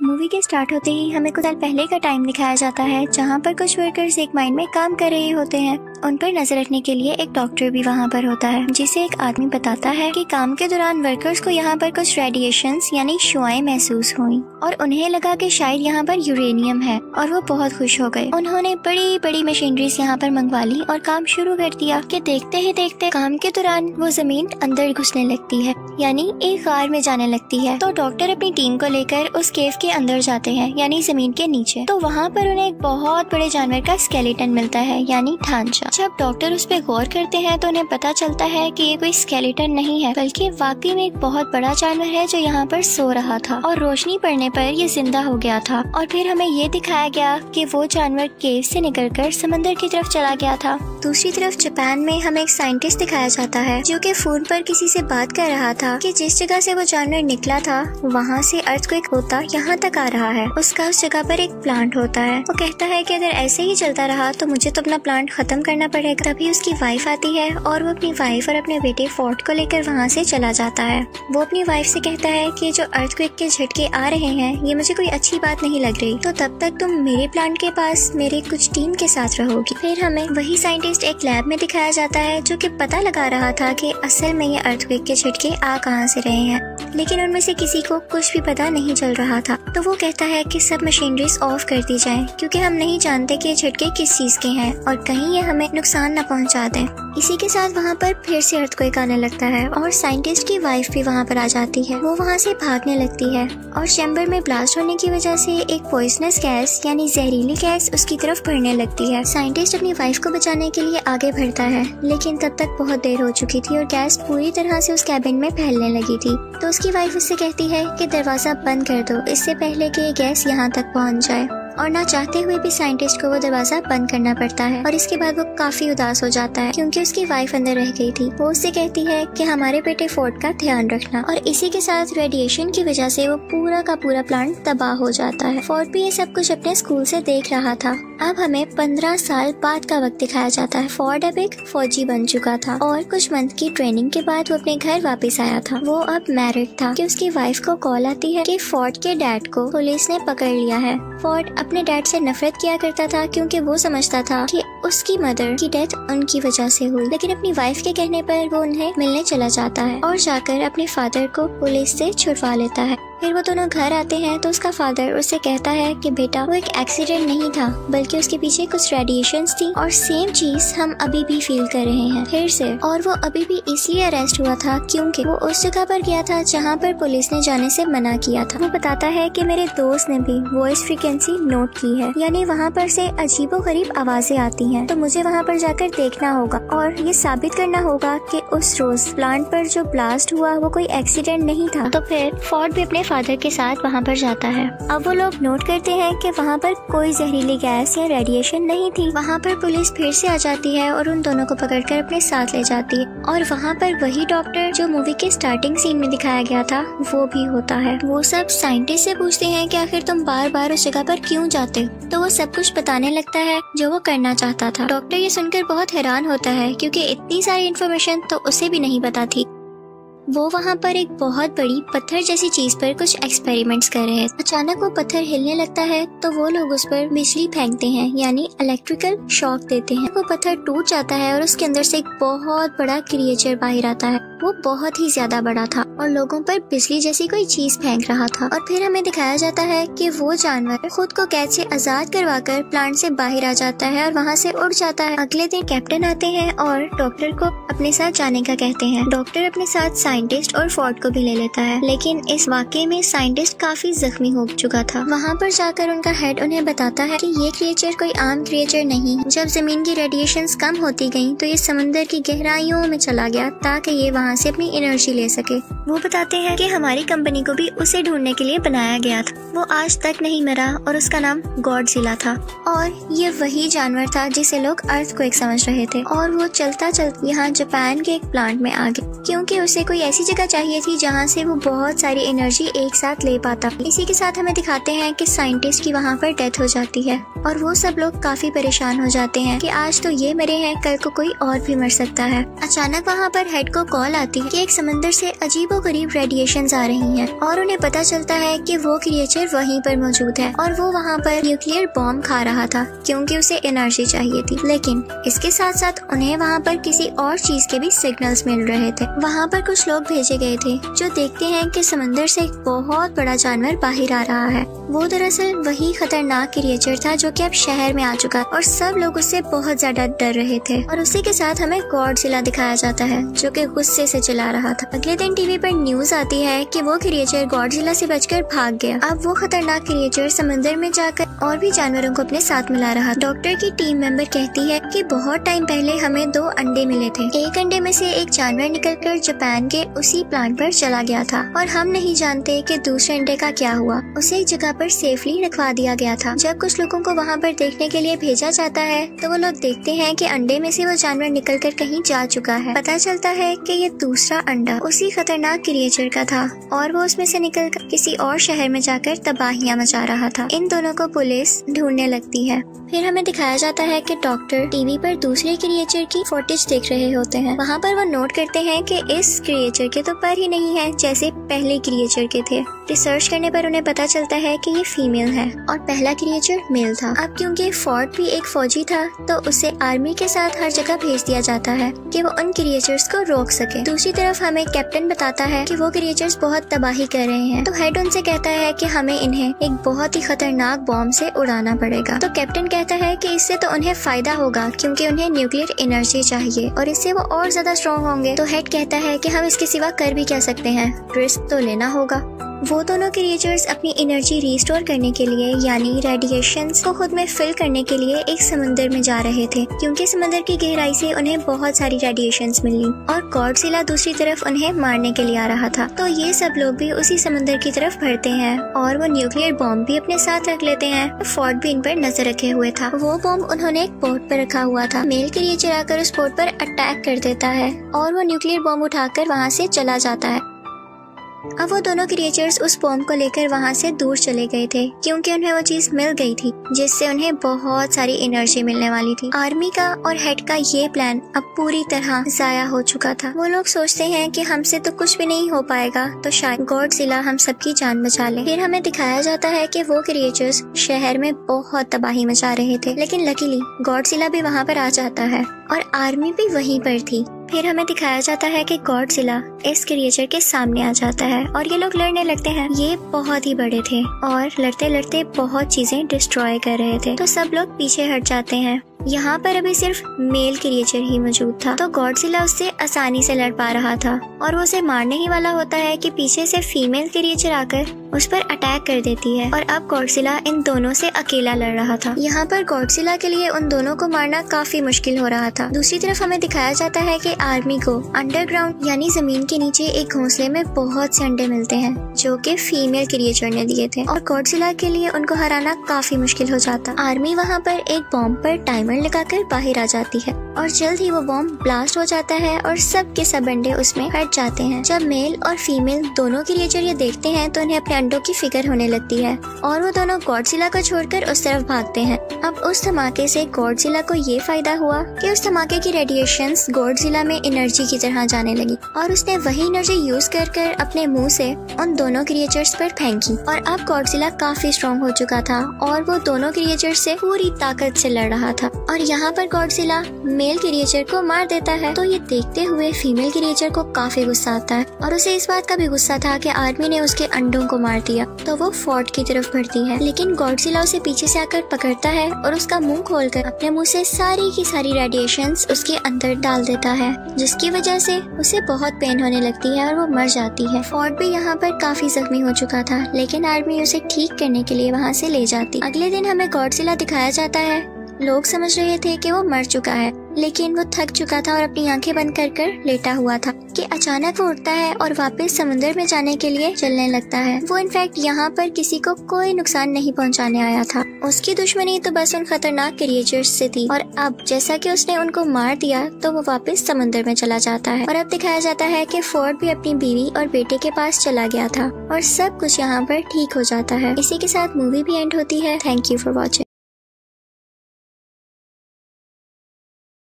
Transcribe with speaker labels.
Speaker 1: Movie के start होते ही हमें कुछ साल पहले का टाइम दिखाया जाता है, जहाँ पर कुछ वर्कर्स एक माइन में काम कर रहे होते हैं। उन पर नजर रखने के लिए एक डॉक्टर भी वहाँ पर होता है, जिसे एक आदमी बताता है कि काम के दौरान वर्कर्स को यहाँ पर कुछ रेडिएशंस यानी शुआएं महसूस हुई और उन्हें लगा कि शायद यहाँ पर यूरेनियम है, और वो बहुत खुश हो गए। उन्होंने बड़ी बड़ी मशीनरीज यहाँ पर मंगवा ली और काम शुरू कर दिया कि देखते ही देखते काम के दौरान वो जमीन अंदर घुसने लगती है, यानी एक गार में जाने लगती है। तो डॉक्टर अपनी टीम को लेकर उस केव के अंदर जाते हैं, यानी जमीन के नीचे। तो वहाँ पर उन्हें एक बहुत बड़े जानवर का स्केलेटन मिलता है, यानी ढांचा। जब डॉक्टर उस पर गौर करते हैं तो उन्हें पता चलता है कि ये कोई स्केलेटन नहीं है, बल्कि वाकई में एक बहुत बड़ा जानवर है जो यहाँ पर सो रहा था और रोशनी पड़ने पर ये जिंदा हो गया था। और फिर हमें ये दिखाया गया कि वो जानवर केव से निकलकर समंदर की तरफ चला गया था। दूसरी तरफ जापान में हमें एक साइंटिस्ट दिखाया जाता है जो कि फोन पर किसी से बात कर रहा था कि जिस जगह से वो जानवर निकला था वहाँ से अर्थक्वेक होता यहाँ तक आ रहा है। उसका उस जगह पर एक प्लांट होता है। वो कहता है कि अगर ऐसे ही चलता रहा तो मुझे तो अपना प्लांट खत्म करना पड़ेगा। तभी उसकी वाइफ आती है और वो अपनी वाइफ और अपने बेटे फोर्ड को लेकर वहाँ से चला जाता है। वो अपनी वाइफ से कहता है कि जो अर्थक्वेक के झटके आ रहे हैं ये मुझे कोई अच्छी बात नहीं लग रही, तो तब तक तुम मेरे प्लांट के पास मेरे कुछ टीम के साथ रहोगी। फिर हमें वही साइंटिस्ट एक लैब में दिखाया जाता है जो कि पता लगा रहा था कि असल में ये अर्थक्वेक के झटके आ कहाँ से रहे हैं, लेकिन उनमें से किसी को कुछ भी पता नहीं चल रहा था। तो वो कहता है कि सब मशीनरीज ऑफ कर दी जाएं, क्योंकि हम नहीं जानते कि ये झटके किस चीज के हैं और कहीं ये हमें नुकसान न पहुंचा दें। इसी के साथ वहाँ पर फिर से अर्थक्वेक आने लगता है और साइंटिस्ट की वाइफ भी वहाँ पर आ जाती है। वो वहाँ से भागने लगती है और चैम्बर में ब्लास्ट होने की वजह से एक पॉइजनस गैस यानी जहरीली गैस उसकी तरफ बढ़ने लगती है। साइंटिस्ट अपनी वाइफ को बचाने के लिए आगे बढ़ता है, लेकिन तब तक बहुत देर हो चुकी थी और गैस पूरी तरह से उस कैबिन में फैलने लगी थी। तो उसकी वाइफ उससे कहती है कि दरवाजा बंद कर दो इससे पहले कि ये गैस यहाँ तक पहुँच जाए, और ना चाहते हुए भी साइंटिस्ट को वो दरवाजा बंद करना पड़ता है। और इसके बाद वो काफी उदास हो जाता है क्योंकि उसकी वाइफ अंदर रह गई थी। वो उससे कहती है कि हमारे बेटे फोर्ड का ध्यान रखना, और इसी के साथ रेडिएशन की वजह से वो पूरा का पूरा प्लांट तबाह हो जाता है। फोर्ड भी ये सब कुछ अपने स्कूल से देख रहा था। अब हमें 15 साल बाद का वक्त दिखाया जाता है। फोर्ड अब एक फौजी बन चुका था और कुछ मंथ की ट्रेनिंग के बाद वो अपने घर वापस आया था। वो अब मैरिड था कि उसकी वाइफ को कॉल आती है कि फोर्ड के डैड को पुलिस ने पकड़ लिया है। फोर्ड अपने डैड से नफरत किया करता था क्योंकि वो समझता था कि उसकी मदर की डेथ उनकी वजह से हुई, लेकिन अपनी वाइफ के कहने पर वो उन्हें मिलने चला जाता है और जाकर अपने फादर को पुलिस से छुड़वा लेता है। फिर वो दोनों घर आते हैं तो उसका फादर उससे कहता है कि बेटा वो एक एक्सीडेंट नहीं था, बल्कि उसके पीछे कुछ रेडिएशंस थी और सेम चीज हम अभी भी फील कर रहे हैं फिर से। और वो अभी भी इसलिए अरेस्ट हुआ था क्योंकि वो उस जगह पर गया था जहाँ पर पुलिस ने जाने से मना किया था। वो बताता है कि मेरे दोस्त ने भी वॉइस फ्रीक्वेंसी नोट की है, यानी वहाँ पर से अजीबोगरीब आवाजें आती हैं, तो मुझे वहाँ पर जाकर देखना होगा और ये साबित करना होगा कि उस रोज प्लांट पर जो ब्लास्ट हुआ वो कोई एक्सीडेंट नहीं था। तो फिर फोर्ड भी अपने फादर के साथ वहाँ पर जाता है। अब वो लोग नोट करते हैं कि वहाँ पर कोई जहरीली गैस या रेडिएशन नहीं थी। वहाँ पर पुलिस फिर से आ जाती है और उन दोनों को पकड़कर अपने साथ ले जाती है, और वहाँ पर वही डॉक्टर जो मूवी के स्टार्टिंग सीन में दिखाया गया था वो भी होता है। वो सब साइंटिस्ट से पूछते हैं कि आखिर तुम बार बार उस जगह पर क्यों जाते हो, तो वो सब कुछ बताने लगता है जो वो करना चाहता था। डॉक्टर ये सुनकर बहुत हैरान होता है क्योंकि इतनी सारी इन्फॉर्मेशन तो उसे भी नहीं पता थी। वो वहाँ पर एक बहुत बड़ी पत्थर जैसी चीज पर कुछ एक्सपेरिमेंट्स कर रहे हैं। अचानक वो पत्थर हिलने लगता है तो वो लोग उस पर बिजली फेंकते हैं, यानी इलेक्ट्रिकल शॉक देते हैं। वो पत्थर टूट जाता है और उसके अंदर से एक बहुत बड़ा क्रिएचर बाहर आता है। वो बहुत ही ज्यादा बड़ा था और लोगों पर बिजली जैसी कोई चीज फेंक रहा था। और फिर हमें दिखाया जाता है कि वो जानवर खुद को कैद से आजाद करवाकर प्लांट से बाहर आ जाता है और वहाँ से उड़ जाता है। अगले दिन कैप्टन आते हैं और डॉक्टर को अपने साथ जाने का कहते हैं। डॉक्टर अपने साथ साइंटिस्ट और फोर्ड को भी ले लेता है, लेकिन इस वाकये में साइंटिस्ट काफी जख्मी हो चुका था। वहाँ पर जाकर उनका हेड उन्हें बताता है कि ये क्रिएचर कोई आम क्रिएचर नहीं। जब जमीन की रेडिएशंस कम होती गयी तो ये समंदर की गहराइयों में चला गया ताकि ये वहाँ से अपनी एनर्जी ले सके। वो बताते हैं कि हमारी कंपनी को भी उसे ढूंढने के लिए बनाया गया था। वो आज तक नहीं मरा और उसका नाम गॉडजिला था, और ये वही जानवर था जिसे लोग अर्थक्वेक समझ रहे थे। और वो चलता चलता यहाँ जापान के एक प्लांट में आ गया क्योंकि उसे कोई ऐसी जगह चाहिए थी जहाँ से वो बहुत सारी एनर्जी एक साथ ले पाता। इसी के साथ हमें दिखाते हैं कि साइंटिस्ट की वहाँ पर डेथ हो जाती है और वो सब लोग काफी परेशान हो जाते हैं कि आज तो ये मरे हैं, कल को कोई और भी मर सकता है। अचानक वहाँ पर हेड को कॉल आती है कि एक समंदर से अजीबोगरीब रेडिएशंस आ रही हैं और उन्हें पता चलता है कि वो क्रिएचर वहीं पर मौजूद है और वो वहाँ पर न्यूक्लियर बॉम्ब खा रहा था क्योंकि उसे एनर्जी चाहिए थी। लेकिन इसके साथ साथ उन्हें वहाँ पर किसी और चीज के भी सिग्नल्स मिल रहे थे। वहाँ पर कुछ लोग भेजे गए थे जो देखते हैं कि समंदर से एक बहुत बड़ा जानवर बाहर आ रहा है। वो दरअसल वही खतरनाक क्रिएचर था जो कि अब शहर में आ चुका और सब लोग उससे बहुत ज्यादा डर रहे थे। और उसी के साथ हमें गॉडजिला दिखाया जाता है जो कि गुस्से से चिल्ला रहा था। अगले दिन टीवी पर न्यूज आती है कि वो क्रिएचर गॉडजिला से बचकर भाग गया। अब वो खतरनाक क्रिएचर समंदर में जाकर और भी जानवरों को अपने साथ मिला रहा। डॉक्टर की टीम मेंबर कहती है कि बहुत टाइम पहले हमें 2 अंडे मिले थे। एक अंडे में से एक जानवर निकलकर जापान के उसी प्लांट पर चला गया था और हम नहीं जानते कि दूसरे अंडे का क्या हुआ। उसे एक जगह पर सेफली रखवा दिया गया था। जब कुछ लोगों को वहाँ पर देखने के लिए भेजा जाता है तो वो लोग देखते हैं कि अंडे में से वो जानवर निकलकर कहीं जा चुका है। पता चलता है कि ये दूसरा अंडा उसी खतरनाक क्रिएचर का था और वो उसमें से निकलकर किसी और शहर में जाकर तबाहियां मचा रहा था। इन दोनों को पुलिस ढूंढने लगती है। फिर हमें दिखाया जाता है कि डॉक्टर टीवी पर दूसरे क्रिएचर की फुटेज देख रहे होते हैं। वहाँ पर वो नोट करते हैं कि इस क्रिएचर के तो पर ही नहीं है जैसे पहले क्रिएचर के थे। रिसर्च करने पर उन्हें पता चलता है कि ये फीमेल है और पहला क्रिएचर मेल था। अब क्योंकि फोर्ड भी एक फौजी था तो उसे आर्मी के साथ हर जगह भेज दिया जाता है कि वो उन क्रिएचर्स को रोक सके। दूसरी तरफ हमें कैप्टन बताता है कि वो क्रिएचर्स बहुत तबाही कर रहे हैं। तो हेड उनसे कहता है कि हमें इन्हें एक बहुत ही खतरनाक बॉम्ब से उड़ाना पड़ेगा। तो कैप्टन कहता है कि इससे तो उन्हें फायदा होगा क्योंकि उन्हें न्यूक्लियर एनर्जी चाहिए और इससे वो और ज्यादा स्ट्रॉन्ग होंगे। तो हेड कहता है कि हम इसके सिवा कर भी क्या सकते हैं, रिस्क तो लेना होगा। वो दोनों क्रिएचर्स अपनी एनर्जी रिस्टोर करने के लिए यानी रेडिएशंस को खुद में फिल करने के लिए एक समंदर में जा रहे थे क्योंकि समंदर की गहराई से उन्हें बहुत सारी रेडिएशंस मिली और गॉडजिला दूसरी तरफ उन्हें मारने के लिए आ रहा था। तो ये सब लोग भी उसी समंदर की तरफ बढ़ते हैं और वो न्यूक्लियर बॉम्ब भी अपने साथ रख लेते हैं। फोर्ड भी इन पर नजर रखे हुए था। वो बॉम्ब उन्होंने एक बोट पर रखा हुआ था। मेल क्रिएचर आकर उस बोट पर अटैक कर देता है और वो न्यूक्लियर बॉम्ब उठाकर वहाँ से चला जाता है। अब वो दोनों क्रिएचर्स उस बॉम्ब को लेकर वहाँ से दूर चले गए थे क्योंकि उन्हें वो चीज मिल गई थी जिससे उन्हें बहुत सारी एनर्जी मिलने वाली थी। आर्मी का और हेड का ये प्लान अब पूरी तरह जाया हो चुका था। वो लोग सोचते हैं कि हमसे तो कुछ भी नहीं हो पाएगा तो शायद गॉडजिला हम सबकी जान बचा ले। फिर हमें दिखाया जाता है कि वो क्रिएचर्स शहर में बहुत तबाही मचा रहे थे लेकिन लकीली गॉडजिला भी वहाँ पर आ जाता है और आर्मी भी वहीं पर थी। फिर हमें दिखाया जाता है कि गॉडजिला इस क्रिएचर के सामने आ जाता है और ये लोग लड़ने लगते हैं। ये बहुत ही बड़े थे और लड़ते लड़ते बहुत चीजें डिस्ट्रॉय कर रहे थे तो सब लोग पीछे हट जाते हैं। यहाँ पर अभी सिर्फ मेल क्रिएचर ही मौजूद था तो गॉडजिला उससे आसानी से लड़ पा रहा था और वो उसे मारने ही वाला होता है कि पीछे से फीमेल क्रिएचर आकर उस पर अटैक कर देती है और अब गॉडजिला इन दोनों से अकेला लड़ रहा था। यहाँ पर गॉडजिला के लिए उन दोनों को मारना काफी मुश्किल हो रहा था। दूसरी तरफ हमें दिखाया जाता है कि आर्मी को अंडरग्राउंड यानी जमीन के नीचे एक घोंसले में बहुत से अंडे मिलते हैं जो कि फीमेल क्रिएचर ने दिए थे और गॉडजिला के लिए उनको हराना काफी मुश्किल हो जाता। आर्मी वहाँ पर एक बॉम्ब पर टाइमर लगाकर बाहर आ जाती है और जल्द ही वो बॉम्ब ब्लास्ट हो जाता है और सब के सब अंडे उसमें हट जाते हैं। जब मेल और फीमेल दोनों क्रिएचर ये देखते हैं तो उन्हें अपने अंडों की फिक्र होने लगती है और वो दोनों गॉडजिला को छोड़कर उस तरफ भागते हैं। अब उस धमाके से गॉडजिला को ये फायदा हुआ कि उस धमाके की रेडिएशंस गॉडजिला में एनर्जी की तरह जाने लगी और उसने वही एनर्जी यूज कर अपने मुंह से उन दोनों क्रिएचर्स पर फेंकी और अब गॉडजिला काफी स्ट्रॉन्ग हो चुका था और वो दोनों क्रिएचर्स से पूरी ताकत से लड़ रहा था। और यहाँ पर गॉडजिला मेल क्रिएचर को मार देता है तो ये देखते हुए फीमेल क्रिएचर को काफी गुस्सा आता है और उसे इस बात का भी गुस्सा था कि आर्मी ने उसके अंडों को मार दिया तो वो फोर्ट की तरफ बढ़ती है। लेकिन गॉडजिला उसे पीछे से आकर पकड़ता है और उसका मुंह खोलकर अपने मुंह से सारी की सारी रेडिएशंस उसके अंदर डाल देता है जिसकी वजह से उसे बहुत पेन होने लगती है और वो मर जाती है। फोर्ट भी यहाँ पर काफी जख्मी हो चुका था लेकिन आर्मी उसे ठीक करने के लिए वहाँ से ले जाती। अगले दिन हमें गॉडजिला दिखाया जाता है लोग समझ रहे थे कि वो मर चुका है, लेकिन वो थक चुका था और अपनी आंखें बंद कर लेटा हुआ था कि अचानक वो उठता है और वापस समुद्र में जाने के लिए चलने लगता है। वो इनफैक्ट यहाँ पर किसी को कोई नुकसान नहीं पहुँचाने आया था। उसकी दुश्मनी तो बस उन खतरनाक क्रिएचर्स से थी, और अब जैसा कि उसने उनको मार दिया तो वो वापस समुद्र में चला जाता है। और अब दिखाया जाता है कि फोर्ड भी अपनी बीवी और बेटे के पास चला गया था और सब कुछ यहाँ पर ठीक हो जाता है। इसी के साथ मूवी भी एंड होती है। Thank you for watching.